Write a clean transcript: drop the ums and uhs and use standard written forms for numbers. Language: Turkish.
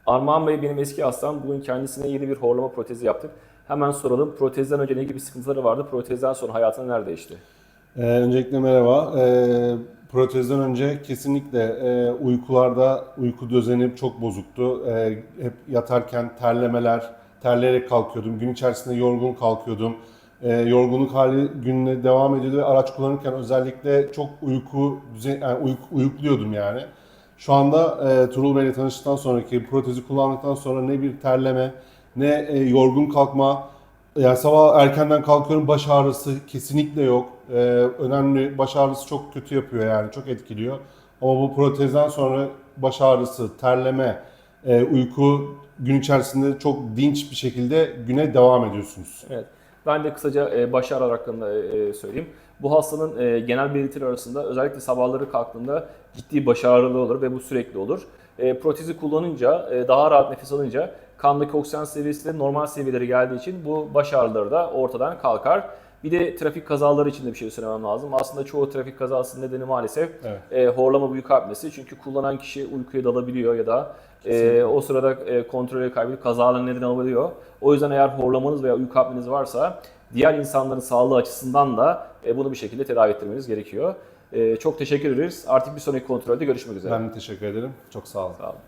Armağan Bey benim eski hastam. Bugün kendisine yeni bir horlama protezi yaptık. Hemen soralım. Protezden önce ne gibi sıkıntıları vardı? Protezden sonra hayatını nerede değişti? Öncelikle merhaba. Protezden önce kesinlikle uykularda uyku düzeni çok bozuktu. Hep yatarken terlemeler, terleyerek kalkıyordum. Gün içerisinde yorgun kalkıyordum. Yorgunluk hali gününe devam ediyordu ve araç kullanırken özellikle çok uyukluyordum yani. Şu anda Tuğrul Bey'le tanıştıktan sonraki protezi kullandıktan sonra ne bir terleme, ne yorgun kalkma, yani sabah erkenden kalkıyorum, baş ağrısı kesinlikle yok. Önemli, baş ağrısı çok kötü yapıyor yani, çok etkiliyor. Ama bu protezden sonra baş ağrısı, terleme, uyku gün içerisinde çok dinç bir şekilde güne devam ediyorsunuz. Evet. Ben de kısaca baş ağrı hakkında söyleyeyim. Bu hastanın genel belirtileri arasında özellikle sabahları kalktığında ciddi baş ağrıları olur ve bu sürekli olur. Protezi kullanınca, daha rahat nefes alınca kandaki oksijen seviyesi de normal seviyelere geldiği için bu baş ağrıları da ortadan kalkar. Bir de trafik kazaları için de bir şey söylemem lazım. Aslında çoğu trafik kazasının nedeni maalesef Evet. horlama büyük apnesi. Çünkü kullanan kişi uykuya dalabiliyor ya da o sırada kontrolü kaybedip kazaların neden olabiliyor. O yüzden eğer horlamanız veya uyku apneniz varsa diğer insanların sağlığı açısından da bunu bir şekilde tedavi ettirmeniz gerekiyor. Çok teşekkür ederiz. Artık bir sonraki kontrolde görüşmek üzere. Ben de teşekkür ederim. Çok sağ olun. Sağ olun.